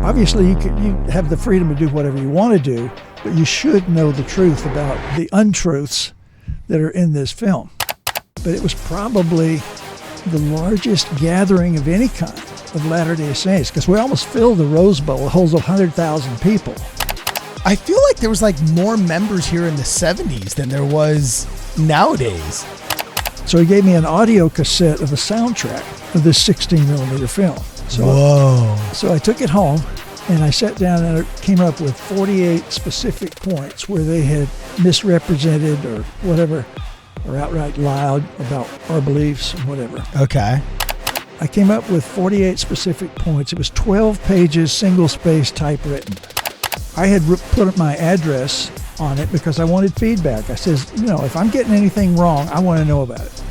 Obviously, you have the freedom to do whatever you want to do, but you should know the truth about the untruths that are in this film. But it was probably the largest gathering of any kind of Latter-day Saints, because we almost filled the Rose Bowl. It holds 100,000 people. I feel like there was like more members here in the 70s than there was nowadays. So he gave me an audio cassette of the soundtrack of this 16 millimeter film. So I took it home and I sat down and I came up with 48 specific points where they had misrepresented or whatever, or outright lied about our beliefs and whatever. Okay. I came up with 48 specific points. It was 12 pages, single-space, typewritten. I had put my address on it because I wanted feedback. I says, if I'm getting anything wrong, I want to know about it.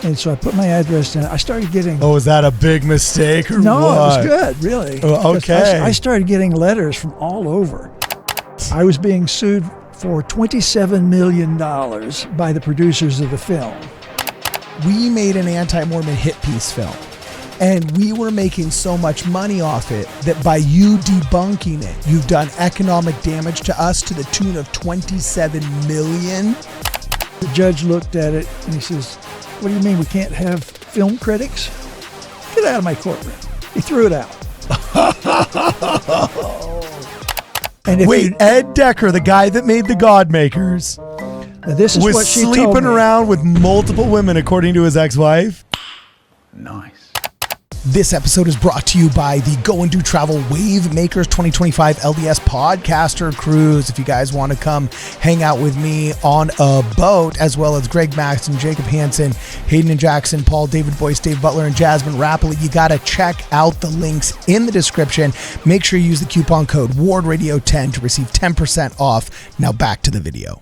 And so I put my address in. I started getting... Oh, was that a big mistake or no, what? No, it was good, really. Okay. I started getting letters from all over. I was being sued for $27 million by the producers of the film. We made an anti-Mormon hit piece film, and we were making so much money off it that by you debunking it, you've done economic damage to us to the tune of $27 million. The judge looked at it and he says, "What do you mean we can't have film critics? Get out of my courtroom." He threw it out. And Ed Decker, the guy that made the God Makers, this is was what she told sleeping me. around with multiple women, according to his ex-wife. Nice. This episode is brought to you by the Go and Do Travel Wave Makers 2025 LDS Podcaster Cruise. If you guys want to come hang out with me on a boat, as well as Greg Maxton, Jacob Hansen, Hayden and Jackson, Paul, David Boyce, Dave Butler, and Jasmine Rappley, you got to check out the links in the description. Make sure you use the coupon code WARDRadio10 to receive 10% off. Now back to the video.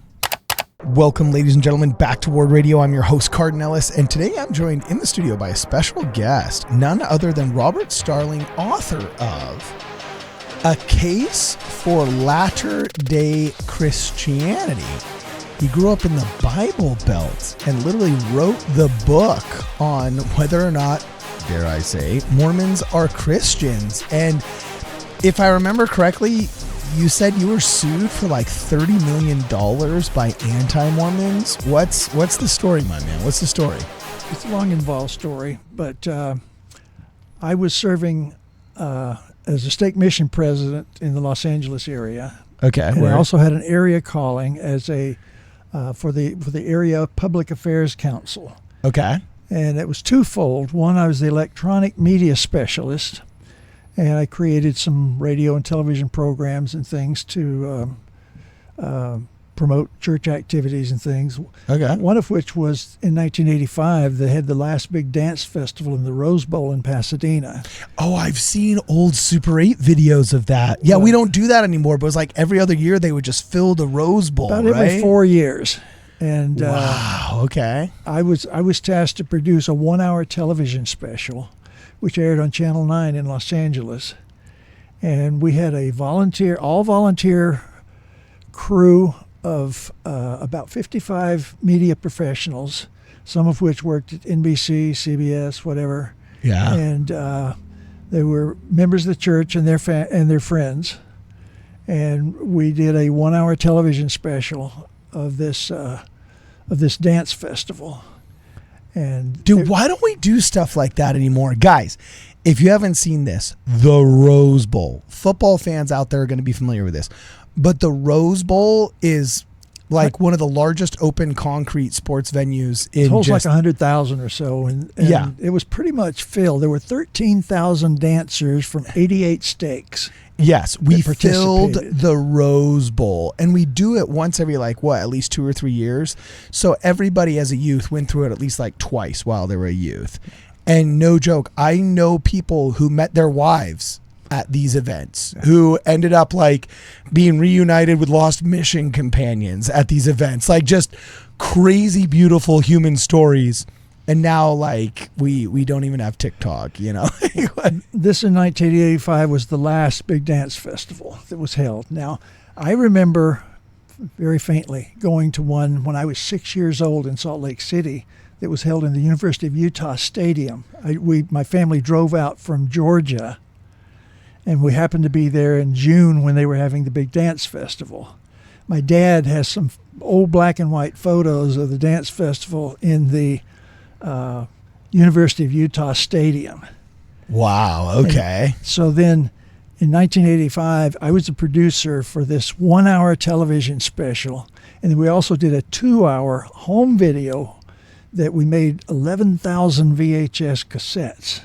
Welcome, ladies and gentlemen, back to Ward Radio. I'm your host, Cardin Ellis, and today I'm joined in the studio by a special guest, none other than Robert Starling, author of A Case for Latter-day Christianity. He grew up in the Bible Belt and literally wrote the book on whether or not, dare I say, Mormons are Christians. And if I remember correctly, you said you were sued for like $30 million by anti-Mormons. What's the story, my man? What's the story? It's a long, involved story, but I was serving as a stake mission president in the Los Angeles area. Okay. And I also had an area calling as a for the area public affairs council. Okay. And it was twofold. One, I was the electronic media specialist, and I created some radio and television programs and things to promote church activities and things. Okay. One of which was in 1985, they had the last big dance festival in the Rose Bowl in Pasadena. Oh, I've seen old Super 8 videos of that. Yeah, we don't do that anymore, but it was like every other year they would just fill the Rose Bowl, About right? every 4 years. And wow, okay. I was tasked to produce a 1-hour television special, which aired on Channel 9 in Los Angeles. And we had a all volunteer crew of about 55 media professionals, some of which worked at NBC, CBS, whatever. Yeah. And they were members of the church and their friends. And we did a 1-hour television special of this dance festival. And dude, why don't we do stuff like that anymore? Guys, if you haven't seen this, the Rose Bowl. Football fans out there are going to be familiar with this. But the Rose Bowl is like one of the largest open concrete sports venues in it holds like 100,000 or so. And yeah, it was pretty much filled. There were 13,000 dancers from 88 stakes. Yes, we filled the Rose Bowl, and we do it once every at least 2 or 3 years. So everybody as a youth went through it at least like twice while they were a youth. And no joke, I know people who met their wives at these events, who ended up like being reunited with lost mission companions at these events, like just crazy, beautiful human stories. And now, like, we don't even have TikTok, you know. This in 1985 was the last big dance festival that was held. Now, I remember very faintly going to one when I was 6 years old in Salt Lake City that was held in the University of Utah Stadium. My family drove out from Georgia, And we happened to be there in June when they were having the big dance festival. My dad has some old black and white photos of the dance festival in the University of Utah Stadium. Wow. Okay. And so then in 1985, I was the producer for this 1-hour television special. And then we also did a 2-hour home video that we made 11,000 VHS cassettes.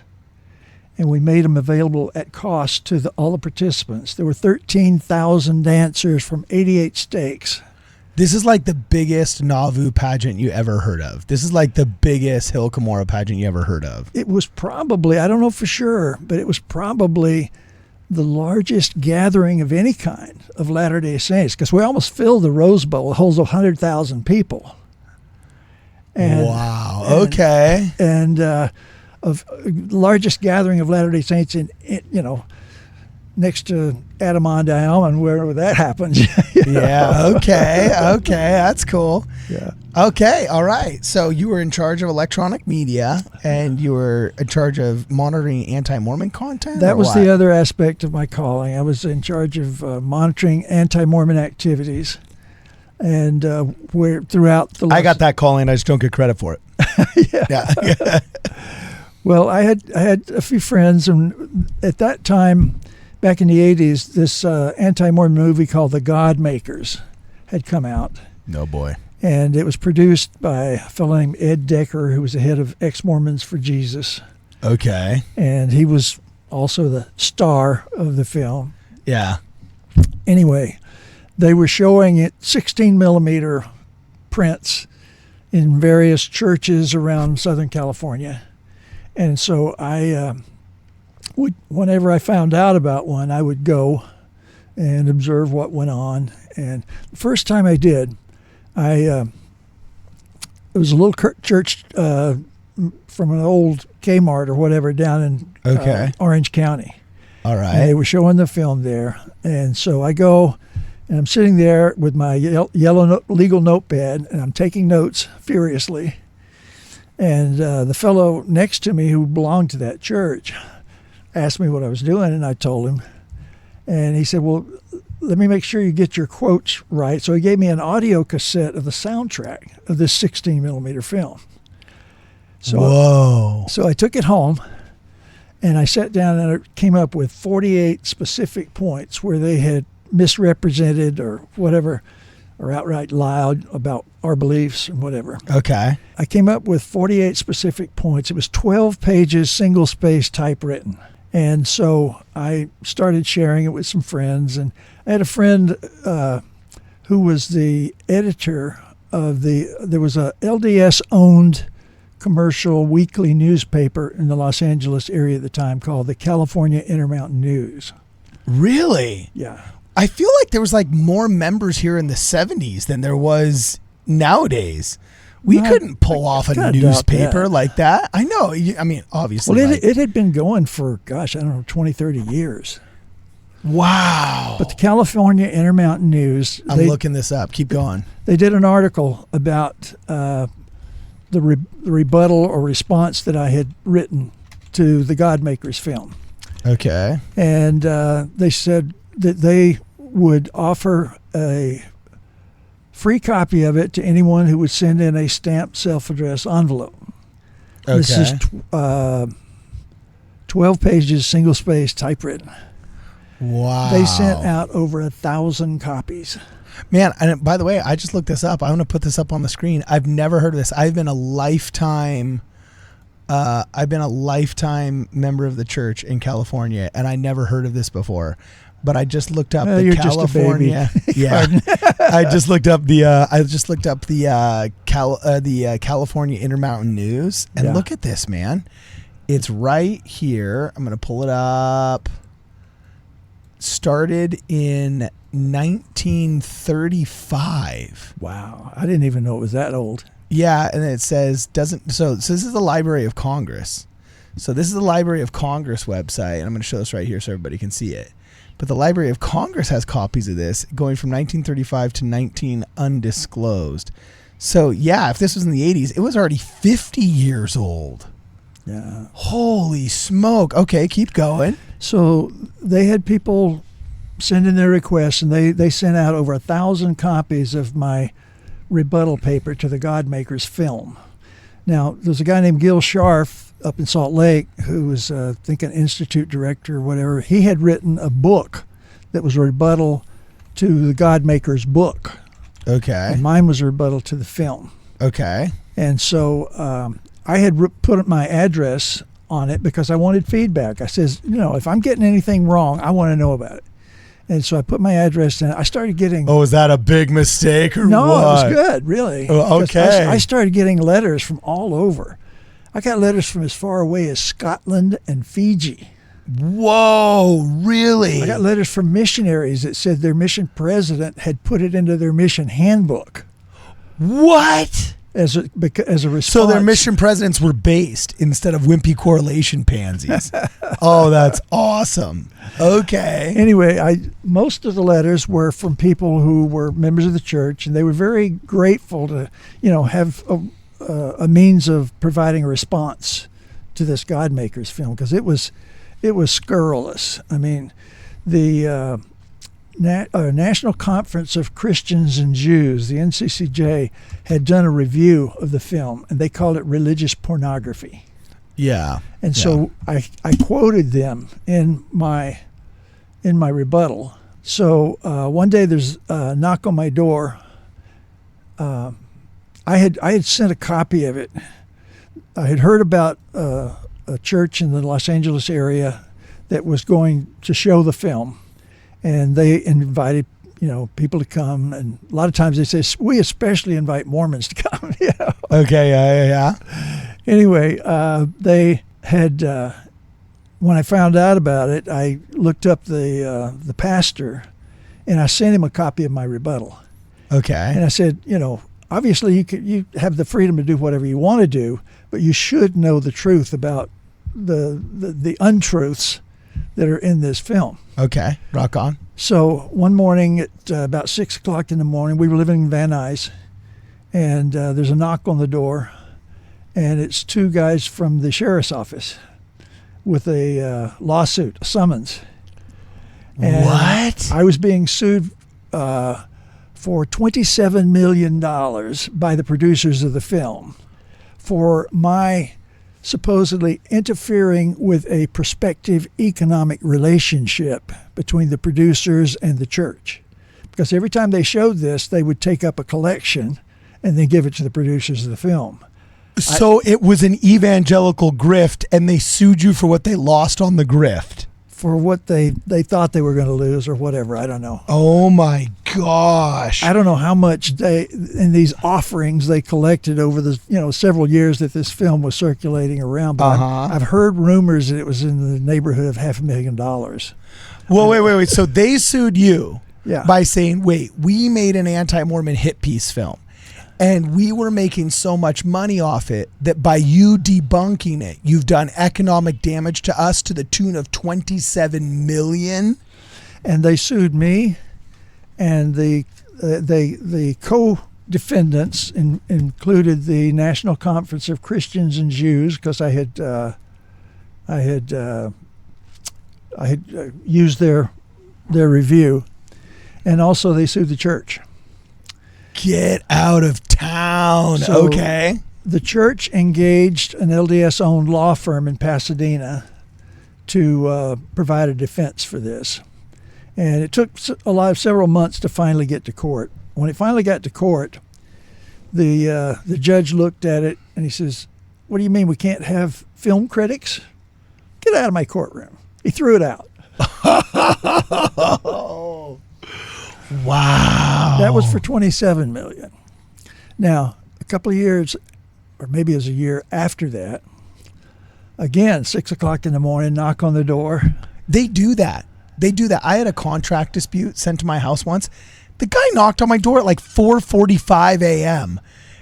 And we made them available at cost to all the participants. There were 13,000 dancers from 88 states. This is like the biggest Nauvoo pageant you ever heard of. This is like the biggest Hill Cumorah pageant you ever heard of. It was probably, I don't know for sure, but it was probably the largest gathering of any kind of Latter-day Saints, because we almost filled the Rose Bowl. It holds 100,000 people. And, wow. Okay. And of largest gathering of Latter-day Saints in next to Adirondack, wherever that happens. Yeah. Okay. Okay. That's cool. Yeah. Okay. All right. So you were in charge of electronic media, and you were in charge of monitoring anti-Mormon content? That was the other aspect of my calling. I was in charge of monitoring anti-Mormon activities, and where throughout the. I got that calling. I just don't get credit for it. Yeah. Well, I had a few friends, and at that time, back in the 80s, this anti-Mormon movie called The God Makers had come out. No boy. And it was produced by a fellow named Ed Decker, who was the head of Ex-Mormons for Jesus. Okay. And he was also the star of the film. Yeah. Anyway, they were showing it 16 millimeter prints in various churches around Southern California. And so I would, whenever I found out about one, I would go and observe what went on. And the first time I did, it was a little church from an old Kmart or whatever down in Orange County. All right. And they were showing the film there. And so I go, and I'm sitting there with my yellow legal notepad, and I'm taking notes furiously. And the fellow next to me who belonged to that church asked me what I was doing, and I told him. And he said, well, let me make sure you get your quotes right. So he gave me an audio cassette of the soundtrack of this 16 millimeter film. So, whoa. So I took it home, and I sat down, and I came up with 48 specific points where they had misrepresented or whatever, or outright lied about our beliefs and whatever. Okay. I came up with 48 specific points. It was 12 pages, single-space, typewritten. And so I started sharing it with some friends. And I had a friend who was the editor of there was a LDS-owned commercial weekly newspaper in the Los Angeles area at the time called the California Intermountain News. Really? Yeah. I feel like there was like more members here in the 70s than there was nowadays. We couldn't pull off a newspaper like that. I know. I mean, obviously. Well, it had been going for, gosh, I don't know, 20, 30 years. Wow. But the California Intermountain News. I'm looking this up. Keep going. They did an article about the rebuttal or response that I had written to the God Makers film. Okay. And they said that they would offer a free copy of it to anyone who would send in a stamped self-addressed envelope. Okay. This is 12 pages, single-space, typewritten. Wow. They sent out over 1,000 copies. Man, and by the way, I just looked this up. I'm going to put this up on the screen. I've never heard of this. I've been a lifetime member of the church in California, and I never heard of this before. But I just looked up the California. Yeah, I just looked up the California Intermountain News, and look at this, man. It's right here. I'm going to pull it up. Started in 1935. Wow, I didn't even know it was that old. Yeah, and it says so this is the Library of Congress. So this is the Library of Congress website, and I'm going to show this right here so everybody can see it. But the Library of Congress has copies of this going from 1935 to 19 undisclosed. So yeah, if this was in the 80s, it was already 50 years old. Yeah. Holy smoke. Okay, keep going. So they had people send in their requests, and they sent out over 1,000 copies of my rebuttal paper to the Godmakers film. Now, there's a guy named Gil Scharf up in Salt Lake who was, I think, an institute director or whatever. He had written a book that was a rebuttal to the Godmakers book. Okay. And mine was a rebuttal to the film. Okay. And so I had put my address on it because I wanted feedback. I says, if I'm getting anything wrong, I want to know about it. And so I put my address in. I started getting... Oh, is that a big mistake or no, what? it was good, really. Oh, okay. I started getting letters from all over. I got letters from as far away as Scotland and Fiji. Whoa, really? I got letters from missionaries that said their mission president had put it into their mission handbook. What? As a response. So their mission presidents were based instead of wimpy correlation pansies. Oh, that's awesome. Okay. Anyway, most of the letters were from people who were members of the church, and they were very grateful to, have a means of providing a response to this Godmakers film, because it was scurrilous. I mean, the National Conference of Christians and Jews, the NCCJ, had done a review of the film, and they called it religious pornography. Yeah. And so I quoted them in my rebuttal. So one day there's a knock on my door. I had sent a copy of it. I had heard about a church in the Los Angeles area that was going to show the film. And they invited, people to come. And a lot of times they say, we especially invite Mormons to come. Okay, yeah. Anyway, they had, when I found out about it, I looked up the pastor, and I sent him a copy of my rebuttal. Okay. And I said, obviously you have the freedom to do whatever you want to do, but you should know the truth about the untruths that are in this film. Okay, rock on. So one morning at about 6 o'clock in the morning, we were living in Van Nuys, and there's a knock on the door, and it's two guys from the sheriff's office with a lawsuit, a summons. And what? I was being sued for $27 million by the producers of the film for my supposedly interfering with a prospective economic relationship between the producers and the church. Because every time they showed this, they would take up a collection and then give it to the producers of the film. So it was an evangelical grift, and they sued you for what they lost on the grift. For what they thought they were going to lose or whatever. I don't know. Oh my gosh. I don't know how much in these offerings they collected over the several years that this film was circulating around. But I've heard rumors that it was in the neighborhood of $500,000. Well, wait. So they sued you by saying, wait, we made an anti-Mormon hit piece film, and we were making so much money off it that by you debunking it, you've done economic damage to us to the tune of $27 million. And they sued me, and the co-defendants included the National Conference of Christians and Jews, because I had used their review, and also they sued the church. Get out of town. So okay. The church engaged an LDS-owned law firm in Pasadena to provide a defense for this. And it took several months to finally get to court. When it finally got to court, the judge looked at it and he says, "What do you mean we can't have film critics? Get out of my courtroom." He threw it out. Wow. That was for $27 million. Now, a couple of years, or maybe it was a year after that, again, 6 o'clock in the morning, knock on the door. They do that. I had a contract dispute sent to my house once. The guy knocked on my door at like 4:45 a.m.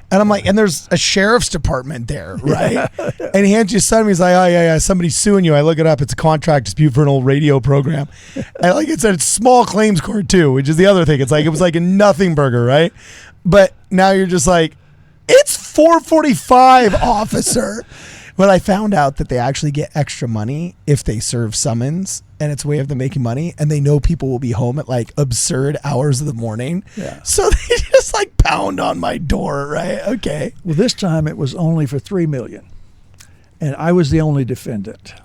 And I'm like, and there's a sheriff's department there, right? Yeah. And he hands you something. He's like, oh, yeah, somebody's suing you. I look it up. It's a contract dispute for an old radio program. And like it's a small claims court too, which is the other thing. It's like, it was like a nothing burger, right? But now you're just like, it's 4:45, officer. Well, I found out that they actually get extra money if they serve summons, and it's a way of them making money, and they know people will be home at like absurd hours of the morning. Yeah. So they just like pound on my door, right? Okay. Well, this time it was only for $3 million, and I was the only defendant.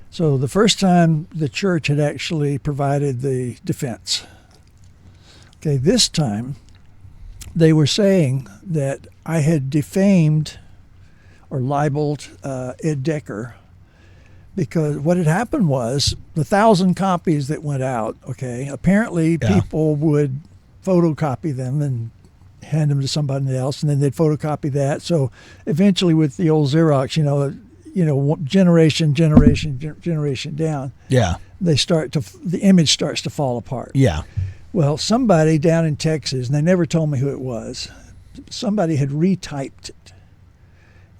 So the first time the church had actually provided the defense. Okay, this time they were saying that I had defamed or libeled Ed Decker, because what had happened was the 1,000 copies that went out, okay, apparently people would photocopy them and hand them to somebody else, and then they'd photocopy that. So eventually with the old Xerox, generation down, the image starts to fall apart. Yeah. Well, somebody down in Texas, and they never told me who it was, somebody had retyped it.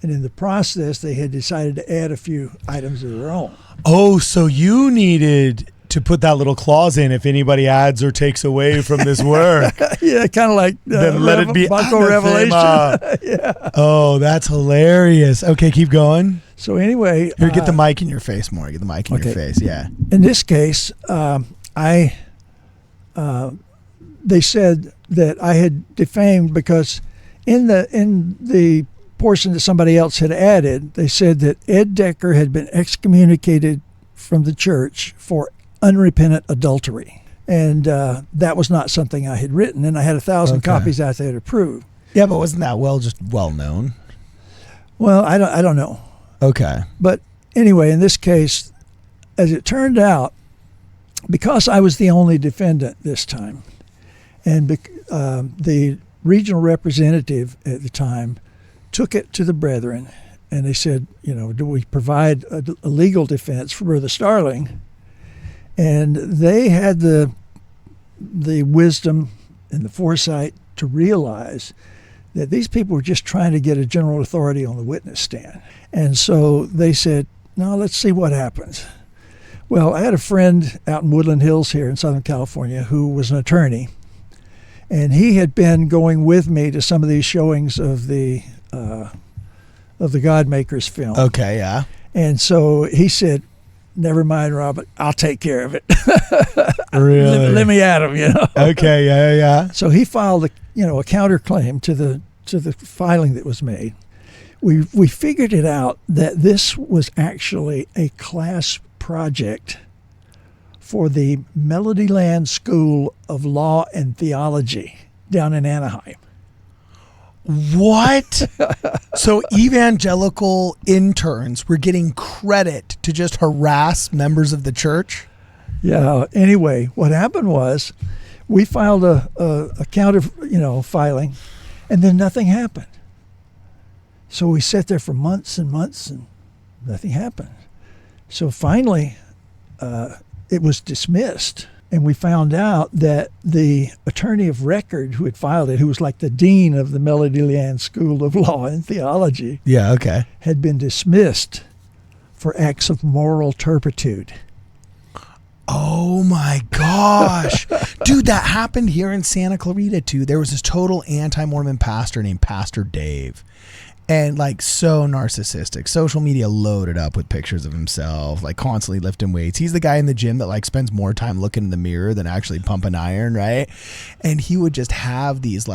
And in the process, they had decided to add a few items of their own. Oh, so you needed to put that little clause in if anybody adds or takes away from this work. Yeah, kind of like then let it be Revelation. Yeah. Oh, that's hilarious. Okay, keep going. So anyway. Here, get the mic in your face more. Get the mic in your face, yeah. In this case, they said that I had defamed because in the portion that somebody else had added, they said that Ed Decker had been excommunicated from the church for unrepentant adultery. And that was not something I had written, and I had 1,000 copies out there to prove. Yeah, but wasn't that well known? Well, I don't know. Okay. But anyway, in this case, as it turned out, because I was the only defendant this time, and the regional representative at the time took it to the brethren, and they said, do we provide a legal defense for Brother Starling? And they had the wisdom and the foresight to realize that these people were just trying to get a general authority on the witness stand. And so they said, no, let's see what happens. Well, I had a friend out in Woodland Hills here in Southern California who was an attorney, and he had been going with me to some of these showings of the Godmakers film. Okay, yeah. And so he said, never mind, Robert, I'll take care of it. Really? Let me at him, Okay, yeah. So he filed a counterclaim to the filing that was made. We figured it out that this was actually a class project for the Melodyland School of Law and Theology down in Anaheim. What? So evangelical interns were getting credit to just harass members of the church? Yeah. Anyway, what happened was we filed a counter, filing, and then nothing happened. So we sat there for months and months, and nothing happened. So finally, it was dismissed. And we found out that the attorney of record who had filed it, who was like the dean of the Melodyland School of Law and Theology, had been dismissed for acts of moral turpitude. Oh my gosh. Dude, that happened here in Santa Clarita too. There was this total anti-Mormon pastor named Pastor Dave. And like so narcissistic. Social media loaded up with pictures of himself, like constantly lifting weights. He's the guy in the gym that like spends more time looking in the mirror than actually pumping iron, right? And he would just have these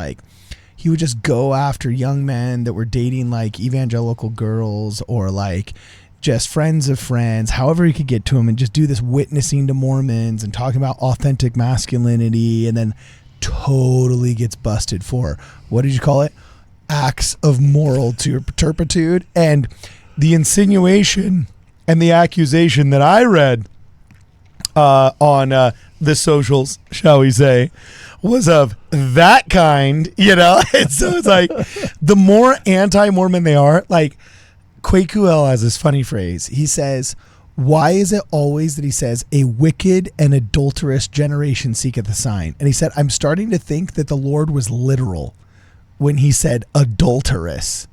he would just go after young men that were dating like evangelical girls or like just friends of friends, however he could get to them, and just do this witnessing to Mormons and talking about authentic masculinity, and then totally gets busted for, what did you call it? Acts of moral turpitude. And the insinuation and the accusation that I read on the socials, shall we say, was of that kind, And so it's like, the more anti-Mormon they are, like Kwaku has this funny phrase. He says, why is it always that he says a wicked and adulterous generation seeketh a sign? And he said, I'm starting to think that the Lord was literal when he said adulterous.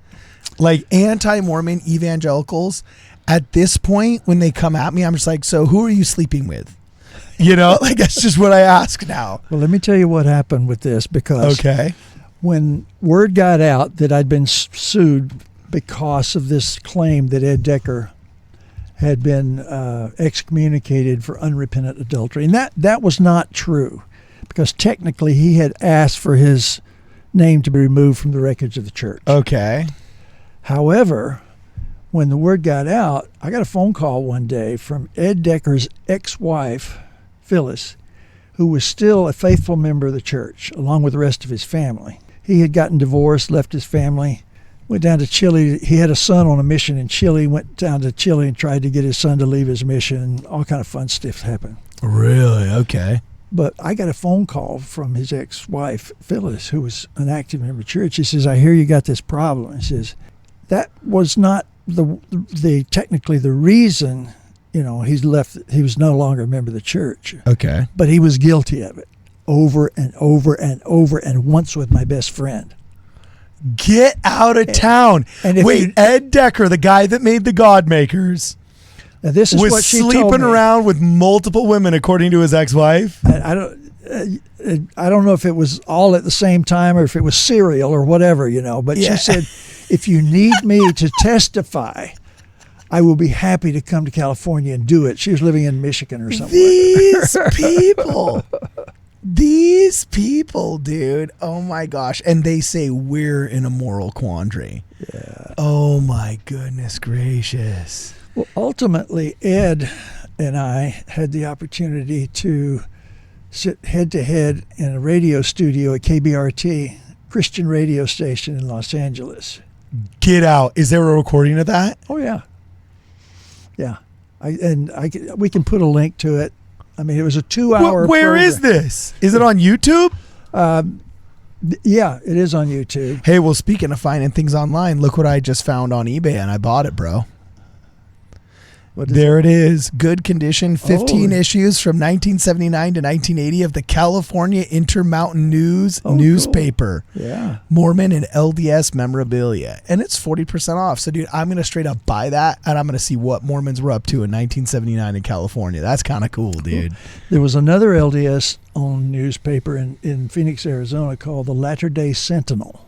Like anti-Mormon evangelicals at this point, when they come at me, I'm just like, so who are you sleeping with? Like that's just what I ask now. Well, let me tell you what happened with this, because when word got out that I'd been sued because of this claim that Ed Decker had been excommunicated for unrepentant adultery. And that was not true, because technically he had asked for his name to be removed from the records of the church. Okay. However, when the word got out, I got a phone call one day from Ed Decker's ex-wife, Phyllis, who was still a faithful member of the church, along with the rest of his family. He had gotten divorced, left his family, went down to Chile. He had a son on a mission in Chile, went down to Chile and tried to get his son to leave his mission. All kind of fun stuff happened. Really? Okay. But I got a phone call from his ex-wife, Phyllis, who was an active member of the church. He says, I hear you got this problem. He says, that was not the technically the reason, he's left. He was no longer a member of the church. Okay. But he was guilty of it over and over and over, and once with my best friend. Get out of town. And wait, Ed Decker, the guy that made the God Makers, now this is was what she sleeping told me. Around with multiple women, according to his ex-wife. I don't know if it was all at the same time or if it was serial or whatever, but Yeah. she said, if you need me to testify, I will be happy to come to California and do it. She was living in Michigan or something. These people, dude. Oh my gosh. And they say we're in a moral quandary. Yeah. Oh my goodness gracious. Well, ultimately, Ed and I had the opportunity to sit head to head in a radio studio at KBRT, Christian radio station in Los Angeles. Get out. Is there a recording of that? Oh yeah. Yeah. We can put a link to it. I mean, it was a 2-hour Where program. is this? Is it on YouTube? Yeah, it is on YouTube. Hey, well, speaking of finding things online, look what I just found on eBay, and I bought it, bro. There it is. Good condition, 15 issues from 1979 to 1980 of the California Intermountain News newspaper. Cool. Yeah. Mormon and LDS memorabilia. And it's 40% off. So, dude, I'm going to straight up buy that, and I'm going to see what Mormons were up to in 1979 in California. That's kind of cool, dude. There was another LDS-owned newspaper in Phoenix, Arizona called the Latter-day Sentinel.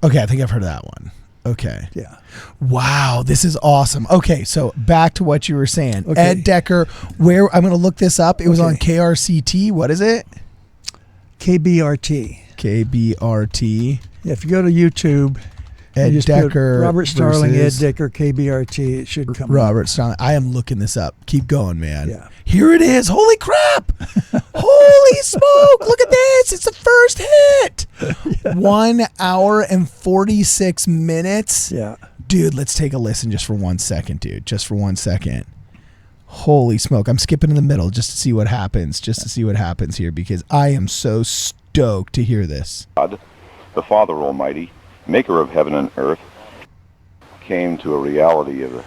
Okay, I think I've heard of that one. Okay. Yeah. Wow, this is awesome. Okay, so back to what you were saying. Okay. Ed Decker, where I'm going to look this up. It was on KRCT. What is it? KBRT. KBRT. Yeah, if you go to YouTube, Ed you just put Decker. Robert Starling, Ed versus Decker, KBRT. It should come up. Robert Starling. I am looking this up. Keep going, man. Yeah. Here it is. Holy crap. Holy smoke. Look at this. It's the first hit. Yeah. 1 hour and 46 minutes. Yeah. Dude, let's take a listen just for 1 second, dude. Just for 1 second. Holy smoke. I'm skipping in the middle just to see what happens. Just to see what happens here, because I am so stoked to hear this. God, the Father Almighty, maker of heaven and earth, came to a reality of the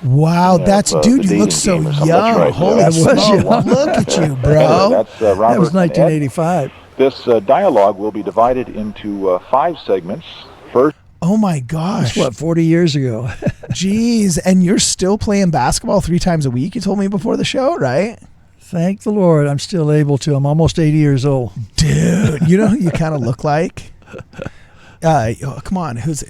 Wow, that's dude. the You look dating so game or something. young. That's right, Holy yeah. I was smoke! young. Look at you, bro. That's Robert That was and Ed. 1985. This dialogue will be divided into 5 segments. First, Oh my gosh! That's what, 40 years ago. Jeez, and you're still playing basketball 3 times a week. You told me before the show, right? Thank the Lord, I'm still able to. I'm almost 80 years old. Dude, you know who you kind of look like? Come on, who is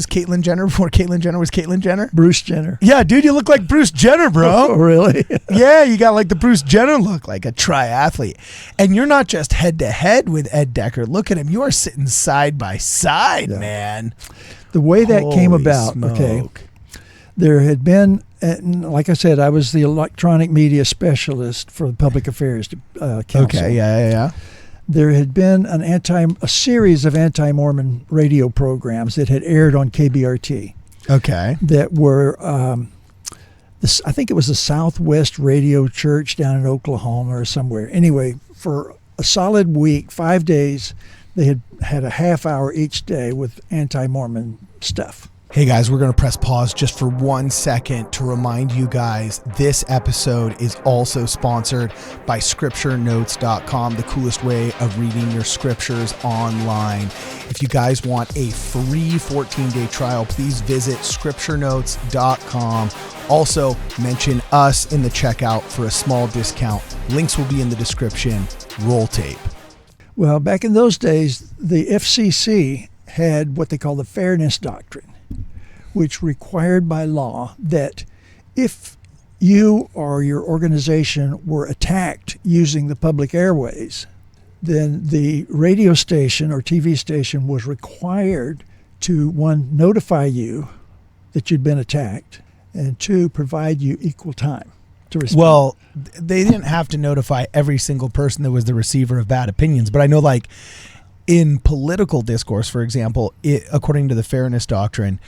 Caitlyn Jenner before Caitlyn Jenner was Caitlyn Jenner? Bruce Jenner. Yeah, dude, you look like Bruce Jenner, Oh, bro. really? Yeah, you got like the Bruce Jenner look, like a triathlete. And you're not just head to head with Ed Decker. Look at him. You are sitting side by side, Yeah. man. The way that came Holy about, smoke. there had been, like I said, I was the electronic media specialist for the Public Affairs Council. Okay, yeah. There had been a series of anti-Mormon radio programs that had aired on KBRT Okay. that were, I think it was the Southwest Radio Church down in Oklahoma or somewhere. Anyway, for a solid week, 5 days, they had a half hour each day with anti-Mormon stuff. Hey guys, we're going to press pause just for 1 second to remind you guys this episode is also sponsored by scripturenotes.com, the coolest way of reading your scriptures online. If you guys want a free 14-day trial, please visit scripturenotes.com. Also, mention us in the checkout for a small discount. Links will be in the description. Roll tape. Well, back in those days, the FCC had what they call the Fairness Doctrine, which required by law that if you or your organization were attacked using the public airways, then the radio station or TV station was required to, one, notify you that you'd been attacked, and two, provide you equal time to respond. Well, they didn't have to notify every single person that was the receiver of bad opinions, but I know, like, in political discourse, for example, according to the Fairness Doctrine,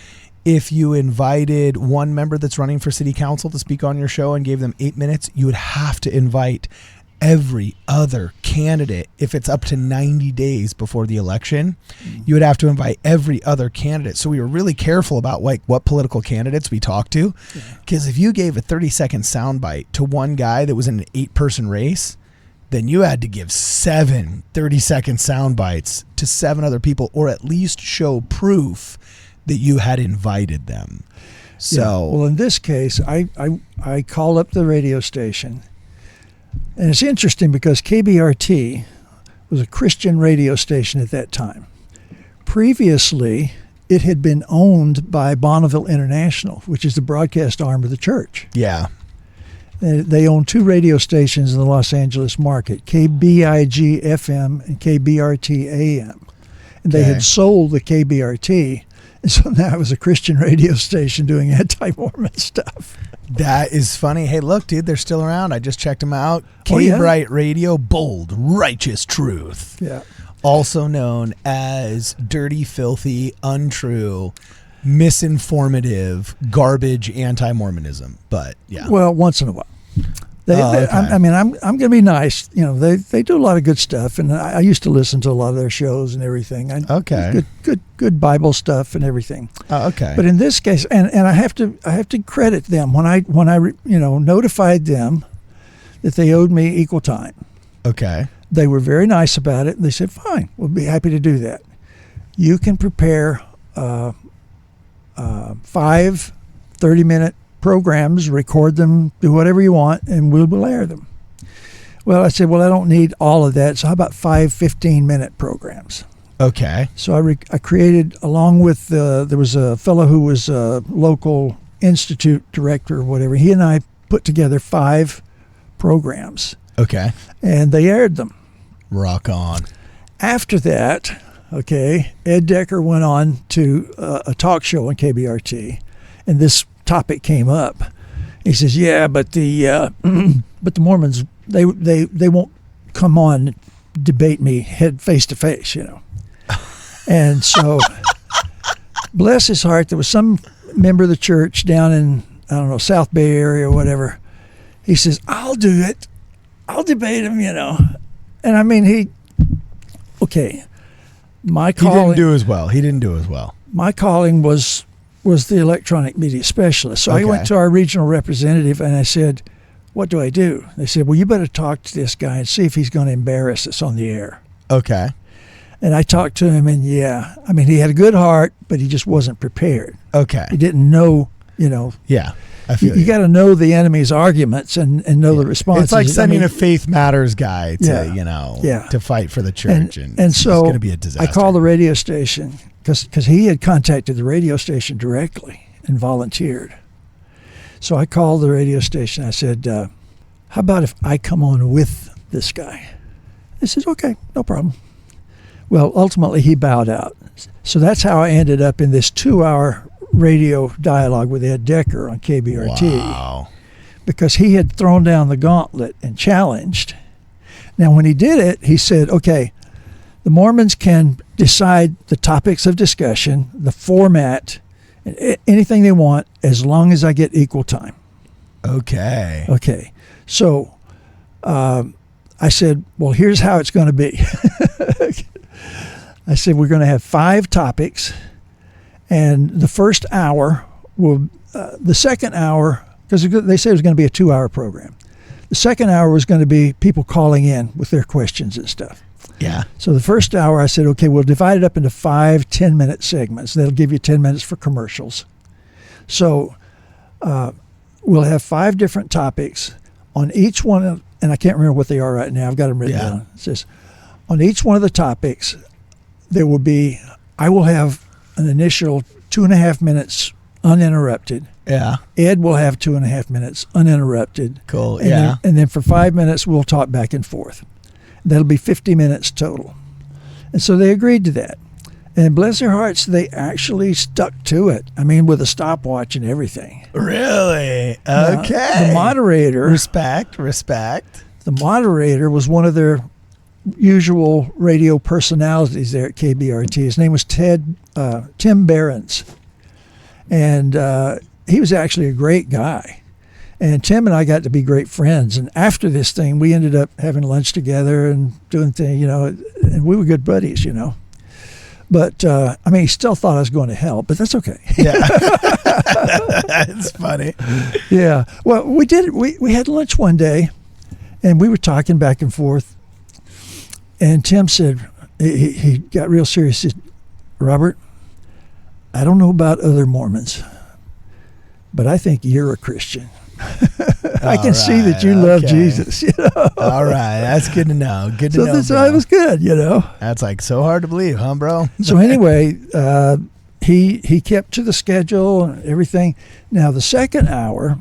if you invited one member that's running for city council to speak on your show and gave them 8 minutes, you would have to invite every other candidate. If it's up to 90 days before the election, you would have to invite every other candidate. So we were really careful about like what political candidates we talked to, because if you gave a 30-second soundbite to one guy that was in an 8-person race, then you had to give 7 30-second sound bites to 7 other people, or at least show proof that you had invited them. So, well, in this case, I called up the radio station, and it's interesting because KBRT was a Christian radio station at that time. Previously, it had been owned by Bonneville International, which is the broadcast arm of the church. yeah. They own 2 radio stations in the Los Angeles market, KBIG FM and KBRT AM. And they had sold the KBRT, and so now it was a Christian radio station doing anti-Mormon stuff. That is funny. Hey, look, dude, they're still around. I just checked them out. Oh, yeah? K-Bright Radio, bold, righteous truth. Yeah. Also known as dirty, filthy, untrue, misinformative, garbage anti-Mormonism. But yeah. Well, once in a while. Okay. I mean, I'm going to be nice. You know, they do a lot of good stuff, and I used to listen to a lot of their shows and everything. Okay. Good Bible stuff and everything. Okay. But in this case, and I have to credit them when I notified them that they owed me equal time. Okay. They were very nice about it. They said, "Fine, we'll be happy to do that. You can prepare 5 30-minute programs, record them, do whatever you want, and we'll air them." Well, I said, well, I don't need all of that, so how about 5 15-minute programs? Okay. So I created, along with, there was a fellow who was a local institute director or whatever, he and I put together 5 programs, Okay. and they aired them. Rock on. After that, okay, Ed Decker went on to a talk show on KBRT, and this topic came up. He says, "Yeah, but the but the Mormons they won't come on and debate me face to face, you know." And so, bless his heart, there was some member of the church down in, I don't know, South Bay area or whatever. He says, "I'll do it. I'll debate him," you know. And I mean, my calling. He didn't do as well. My calling was the electronic media specialist. So Okay. I went to our regional representative and I said, "What do I do?" They said, "Well, you better talk to this guy and see if he's going to embarrass us on the air." Okay. And I talked to him, and yeah, I mean, he had a good heart, but he just wasn't prepared. Okay. He didn't know, you know. Yeah. I feel You got to know the enemy's arguments and know the responses. It's like sending I mean, a Faith Matters guy to, Yeah. to fight for the church. and it's so going to be a disaster. I called the radio station because he had contacted the radio station directly and volunteered. So I called the radio station. I said, "How about if I come on with this guy?" He says, "Okay, no problem." Well, ultimately he bowed out. So that's how I ended up in this 2-hour radio dialogue with Ed Decker on KBRT. Wow. Because he had thrown down the gauntlet and challenged. Now, when he did it, he said, "Okay, the Mormons can decide the topics of discussion, the format, and anything they want, as long as I get equal time." Okay. Okay. So I said, "Well, here's how it's going to be." I said, "We're going to have 5 topics, and the first hour the second hour, because they said it was going to be a 2-hour program. The second hour was going to be people calling in with their questions and stuff. Yeah. So the first hour I said, okay, we'll divide it up into 5 10-minute segments. That'll give you 10 minutes for commercials. So we'll have 5 different topics on each one, and I can't remember what they are right now. I've got them written down. It says, on each one of the topics, I will have an initial 2.5 minutes uninterrupted. Yeah. Ed will have 2.5 minutes uninterrupted. Cool. And Yeah. and then for 5 minutes, we'll talk back and forth. That'll be 50 minutes total. And so they agreed to that. And bless their hearts, they actually stuck to it. I mean, with a stopwatch and everything. Really? Now, Okay. the moderator. Respect. The moderator was one of their usual radio personalities there at KBRT. His name was Tim Behrens. And he was actually a great guy. And Tim and I got to be great friends. And after this thing, we ended up having lunch together and doing things, and we were good buddies, But, I mean, he still thought I was going to hell, but that's okay. Yeah. It's funny. Yeah. Well, we did. We had lunch one day, and we were talking back and forth. And Tim said, he got real serious. He said, Robert, I don't know about other Mormons, but I think you're a Christian. I can see that you love Jesus. All right. That's good to know. Good to know. So bro. that was good, That's like so hard to believe, huh, bro? So anyway, he kept to the schedule and everything. Now, the second hour,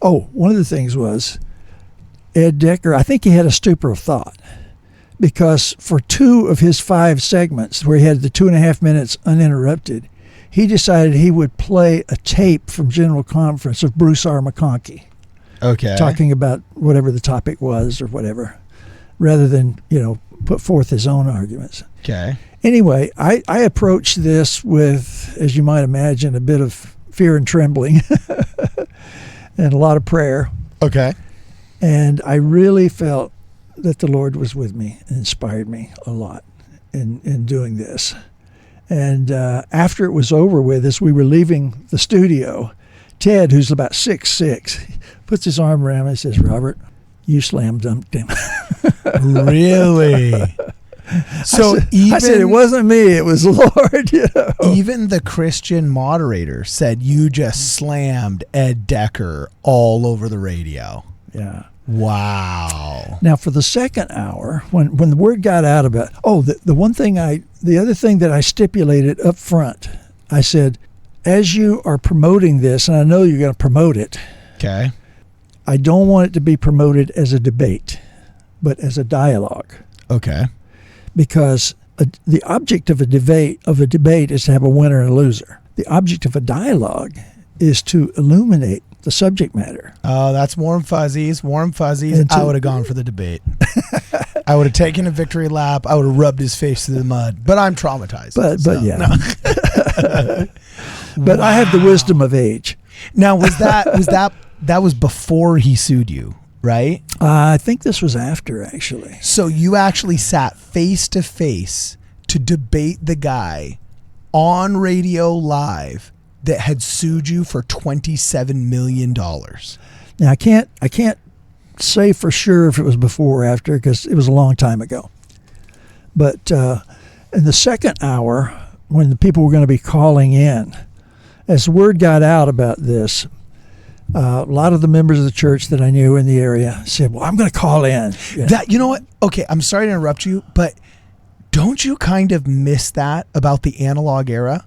one of the things was Ed Decker, I think he had a stupor of thought. Because for 2 of his 5 segments, where he had the 2.5 minutes uninterrupted, he decided he would play a tape from General Conference of Bruce R. McConkie. Okay. Talking about whatever the topic was or whatever, rather than, put forth his own arguments. Okay. Anyway, I approached this with, as you might imagine, a bit of fear and trembling and a lot of prayer. Okay. And I really felt that the Lord was with me and inspired me a lot in doing this. And after it was over with, as we were leaving the studio, Ted, who's about 6'6", puts his arm around me and says, Robert, you slam dunked him. Really? So I said, it wasn't me, it was the Lord. Even the Christian moderator said you just slammed Ed Decker all over the radio. Yeah. Wow. Now, for the second hour, when the word got out about, the other thing that I stipulated up front, I said, as you are promoting this, and I know you're going to promote it, okay, I don't want it to be promoted as a debate, but as a dialogue. Okay. Because the object of a debate is to have a winner and a loser. The object of a dialogue is to illuminate the subject matter. Oh, that's warm fuzzies. And I would have gone for the debate. I would have taken a victory lap. I would have rubbed his face through the mud. But I'm traumatized. But yeah. No. But I have the wisdom of age. Now, that was before he sued you, right? I think this was after, actually. So you actually sat face to face to debate the guy on radio live that had sued you for $27 million. Now, I can't say for sure if it was before or after, because it was a long time ago. But in the second hour, when the people were going to be calling in, as the word got out about this, a lot of the members of the church that I knew in the area said, well, I'm going to call in. You know what? Okay, I'm sorry to interrupt you, but don't you kind of miss that about the analog era?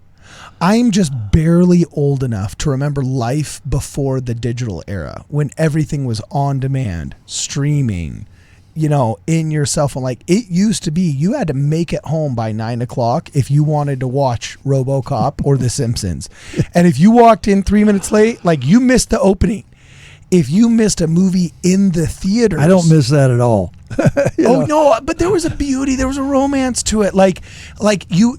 I'm just barely old enough to remember life before the digital era, when everything was on demand, streaming, in your cell phone. Like, it used to be, you had to make it home by 9 o'clock if you wanted to watch RoboCop or The Simpsons. And if you walked in 3 minutes late, like, you missed the opening. If you missed a movie in the theaters, I don't miss that at all. No, but there was a beauty, there was a romance to it. Like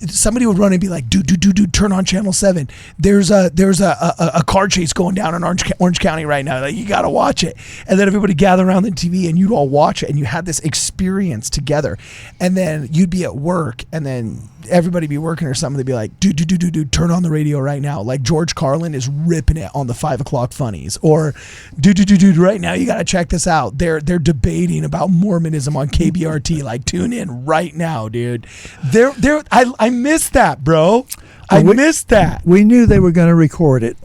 somebody would run and be like, dude, turn on channel 7. There's a car chase going down in Orange County right now. Like, you got to watch it. And then everybody gather around the TV and you'd all watch it, and you had this experience together. And then you'd be at work, and then everybody be working or something. They'd be like, dude, turn on the radio right now. Like, George Carlin is ripping it on the 5 o'clock funnies. Or dude, right now, you got to check this out. They're debating about Mormonism on KBRT. Like, tune in right now, dude. I miss that, bro. I missed that. We knew they were going to record it,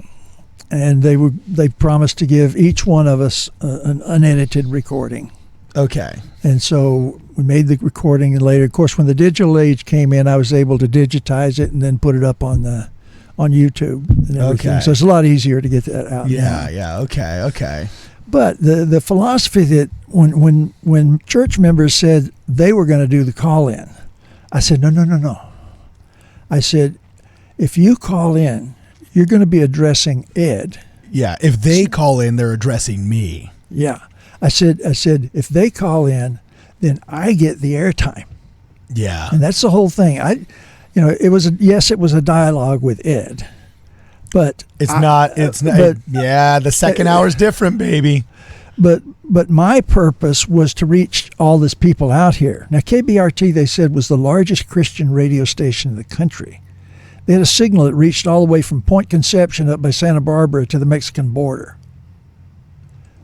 and they promised to give each one of us an unedited recording. Okay. And so we made the recording, and later, of course, when the digital age came in, I was able to digitize it and then put it up on the on YouTube and everything. Okay. So it's a lot easier to get that out. now. Yeah. Okay. But the philosophy that when church members said they were going to do the call-in, I said, no. I said, if you call in, you're going to be addressing Ed. Yeah. If they call in, they're addressing me. Yeah. I said, if they call in, then I get the airtime. Yeah. And that's the whole thing. It was a dialogue with Ed, but It's not. The second hour is different, baby. But my purpose was to reach all these people out here. Now, KBRT, they said, was the largest Christian radio station in the country. They had a signal that reached all the way from Point Conception up by Santa Barbara to the Mexican border.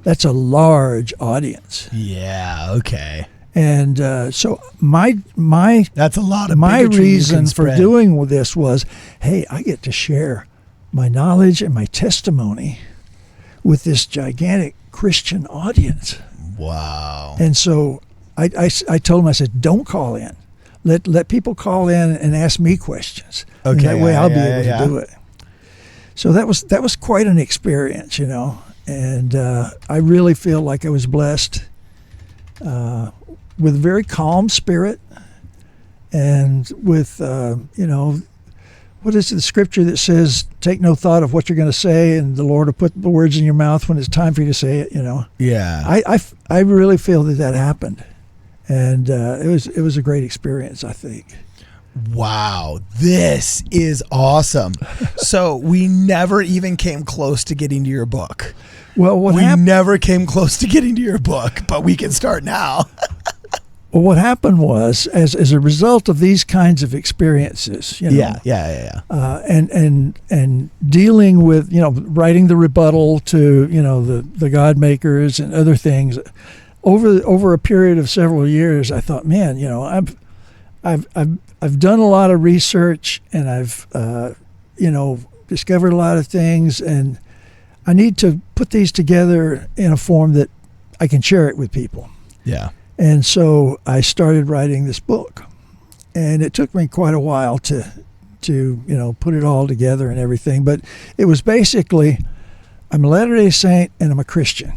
That's a large audience. Yeah. Okay. And so my That's a lot of my bigotry you can reason for spread. doing this was, hey, I get to share my knowledge and my testimony with this gigantic Christian audience. Wow. And so I told him, I said, don't call in. Let people call in and ask me questions. Okay, And that way I'll be yeah, able to do it. So that was quite an experience, And I really feel like I was blessed with a very calm spirit, and with what is the scripture that says, take no thought of what you're going to say, and the Lord will put the words in your mouth when it's time for you to say it. Yeah. I really feel that happened, and it was a great experience, I think. Wow, this is awesome. So we never even came close to getting to your book. Well, We never came close to getting to your book, but we can start now. Well, what happened was, as a result of these kinds of experiences, Yeah. and dealing with, writing the rebuttal to, the God makers and other things, over a period of several years, I thought, man, I've done a lot of research, and I've discovered a lot of things, and I need to put these together in a form that I can share it with people. Yeah. And so I started writing this book, and it took me quite a while to put it all together and everything. But it was basically, I'm a Latter-day Saint and I'm a Christian.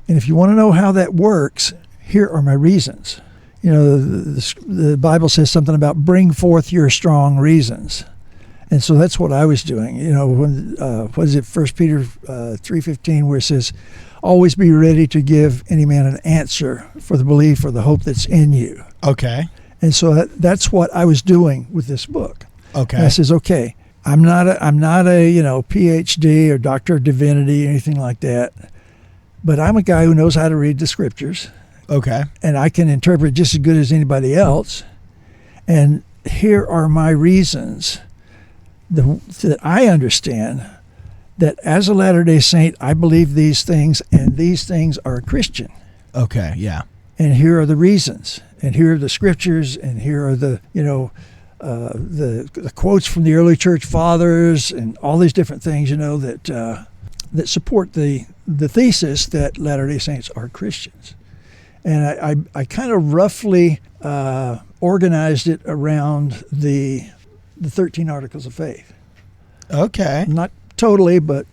And if you want to know how that works, here are my reasons. The Bible says something about bring forth your strong reasons. And so that's what I was doing. When what is it, 1 Peter 3:15, where it says, always be ready to give any man an answer for the belief or the hope that's in you. Okay. And so that's what I was doing with this book. Okay. And I says, okay, I'm not a PhD or Doctor of Divinity or anything like that, but I'm a guy who knows how to read the scriptures. Okay. And I can interpret just as good as anybody else. And here are my reasons that I understand that as a Latter-day Saint, I believe these things, and these things are Christian. Okay. Yeah. And here are the reasons, and here are the scriptures, and here are the the quotes from the early church fathers, and all these different things, that support the thesis that Latter-day Saints are Christians. And I kind of roughly organized it around the 13 Articles of Faith. Okay. Not totally, but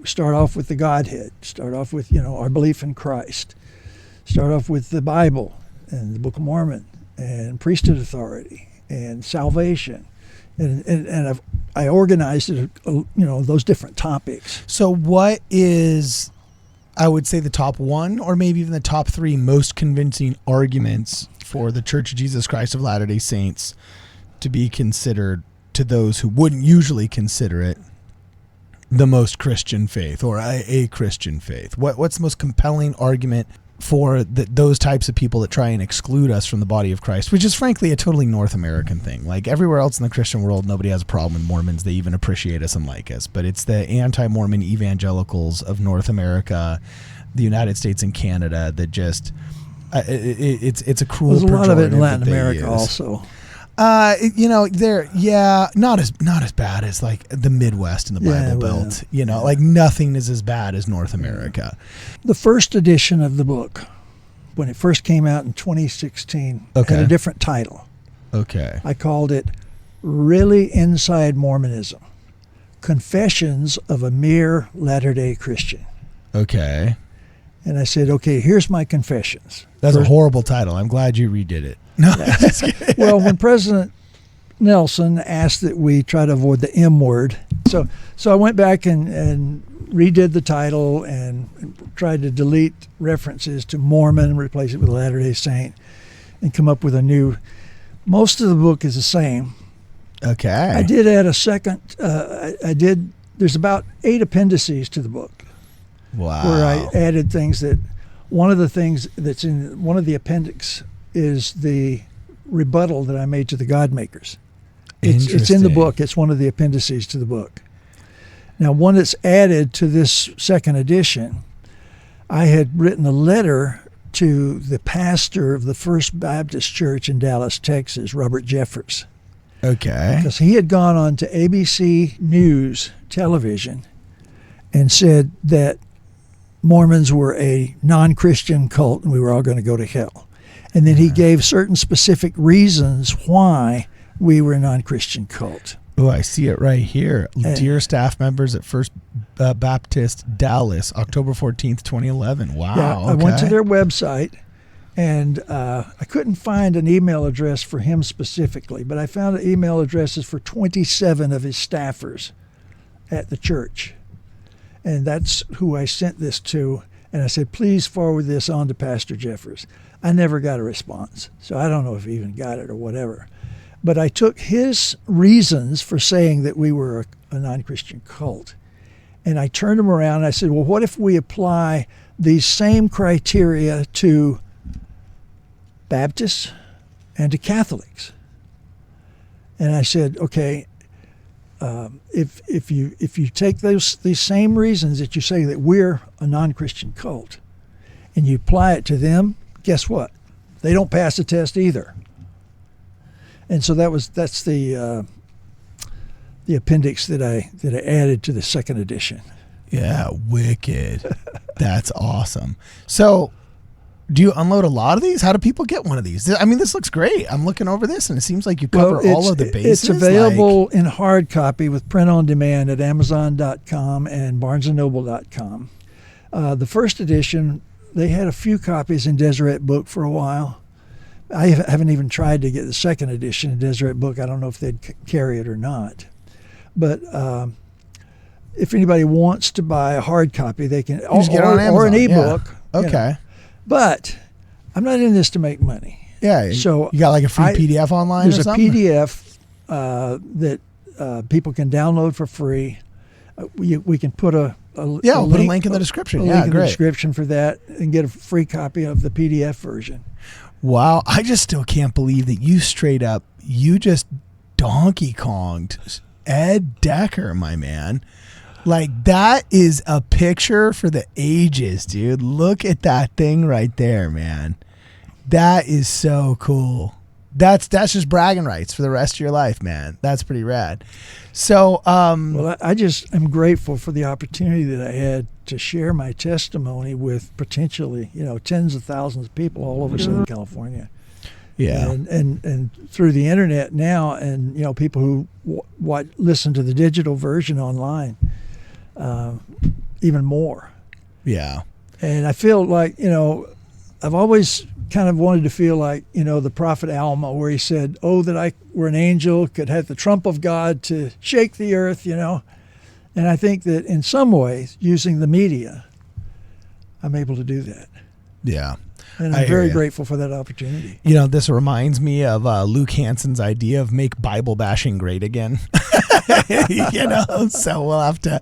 start off with the Godhead. Start off with our belief in Christ. Start off with the Bible and the Book of Mormon and priesthood authority and salvation, and I organized it, those different topics. So what is, I would say, the top one or maybe even the top three most convincing arguments for the Church of Jesus Christ of Latter-day Saints to be considered, to those who wouldn't usually consider it, the most Christian faith or a Christian faith? What's the most compelling argument for those types of people that try and exclude us from the body of Christ, which is frankly a totally North American thing? Like everywhere else in the Christian world, nobody has a problem with Mormons. They even appreciate us and like us. But it's the anti-Mormon evangelicals of North America, the United States and Canada that just it's a cruel. There's a lot of it in pejorative Latin that they America use. also. They're not as bad as like the Midwest and the Bible Belt. Like nothing is as bad as North America. The first edition of the book, when it first came out in 2016, Okay. had a different title. Okay. I called it Really Inside Mormonism. Confessions of a Mere Latter-day Christian. Okay. And I said, okay, here's my confessions. That's a horrible title. I'm glad you redid it. No, just kidding. Well, when President Nelson asked that we try to avoid the M word, so I went back and redid the title and tried to delete references to Mormon and replace it with Latter-day Saint and come up with a new. Most of the book is the same. Okay. I did add a second. There's about 8 appendices to the book. Wow. Where I added things that. One of the things that's in one of the appendix is the rebuttal that I made to the God makers. It's in the book. It's one of the appendices to the book. Now, one that's added to this second edition, I had written a letter to the pastor of the First Baptist Church in Dallas, Texas, Robert Jeffers. Okay. Because he had gone on to ABC News television and said that Mormons were a non-Christian cult and we were all going to go to hell. And then he gave certain specific reasons why we were a non-Christian cult. Oh, I see it right here. Dear staff members at First Baptist Dallas, October 14th, 2011. Wow. Yeah, I went to their website, and I couldn't find an email address for him specifically, but I found email addresses for 27 of his staffers at the church. And that's who I sent this to. And I said, please forward this on to Pastor Jeffers. I never got a response, so I don't know if he even got it or whatever. But I took his reasons for saying that we were a non-Christian cult, and I turned them around and I said, well, what if we apply these same criteria to Baptists and to Catholics? And I said, okay, if you take these same reasons that you say that we're a non-Christian cult and you apply it to them, guess what? They don't pass the test either. And so that's the appendix that I added to the second edition. Yeah, wicked. That's awesome. So, do you unload a lot of these? How do people get one of these? I mean, this looks great. I'm looking over this, and it seems like you cover all of the bases. It's available in hard copy with print on demand at Amazon.com and BarnesandNoble.com. The first edition, they had a few copies in Deseret Book for a while. I haven't even tried to get the second edition in Deseret Book. I don't know if they'd carry it or not. But if anybody wants to buy a hard copy, they can, just get it on Amazon, or an ebook. Yeah. Okay. You know. But I'm not in this to make money. Yeah. So you got like a free PDF online or something? There's a PDF that people can download for free. We can put we'll put a link in the description. In the description for that and get a free copy of the PDF version. Wow. I just still can't believe that you just Donkey Konged Ed Decker, my man. Like, that is a picture for the ages, dude. Look at that thing right there, man. That is so cool. That's just bragging rights for the rest of your life, man. That's pretty rad. So, well, I just am grateful for the opportunity that I had to share my testimony with potentially, tens of thousands of people all over Southern California. Yeah. And through the internet now, and people who listen to the digital version online, even more. Yeah. And I feel like, I've always kind of wanted to feel like, the prophet Alma, where he said, oh, that I were an angel, could have the trump of God to shake the earth, And I think that in some ways, using the media, I'm able to do that. Yeah. And I'm very grateful for that opportunity. This reminds me of Luke Hanson's idea of make Bible bashing great again. So we'll have to,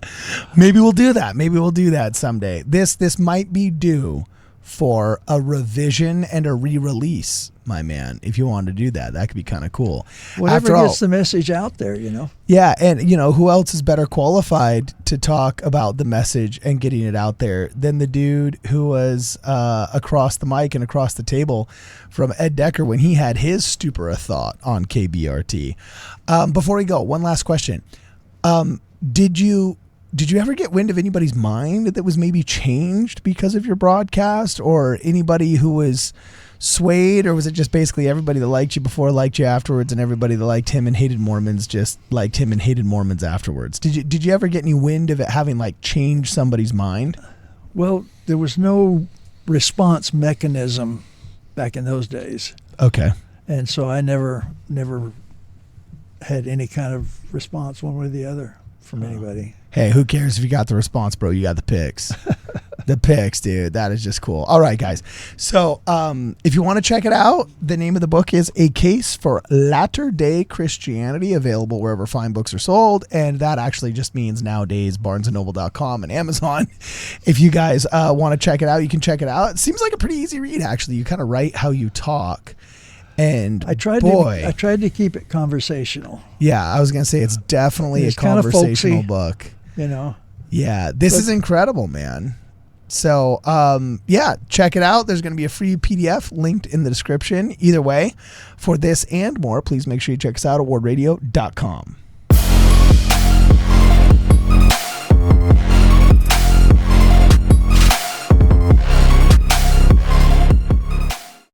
maybe we'll do that. Maybe we'll do that someday. This might be due for a revision and a re-release, my man. If you want to do that, that could be kind of cool. Whatever gets the message out there, Yeah, and who else is better qualified to talk about the message and getting it out there than the dude who was across the mic and across the table from Ed Decker when he had his Stupor of Thought on KBRT. Before we go, one last question. Did you ever get wind of anybody's mind that was maybe changed because of your broadcast, or anybody who was swayed, or was it just basically everybody that liked you before liked you afterwards, and everybody that liked him and hated Mormons just liked him and hated Mormons afterwards? Did you ever get any wind of it having like changed somebody's mind? Well, there was no response mechanism back in those days. Okay. And so I never had any kind of response one way or the other from anybody. Hey, who cares if you got the response, bro? You got the pics. The pics, dude. That is just cool. All right, guys. So if you want to check it out, the name of the book is A Case for Latter-day Christianity, available wherever fine books are sold. And that actually just means nowadays barnesandnoble.com and Amazon. If you guys want to check it out, you can check it out. It seems like a pretty easy read, actually. You kind of write how you talk. And I tried to keep it conversational. Yeah, I was going to say it's definitely a conversational book. You know. Yeah, this is incredible, man. So, yeah, check it out. There's going to be a free PDF linked in the description. Either way, for this and more, please make sure you check us out at wardradio.com.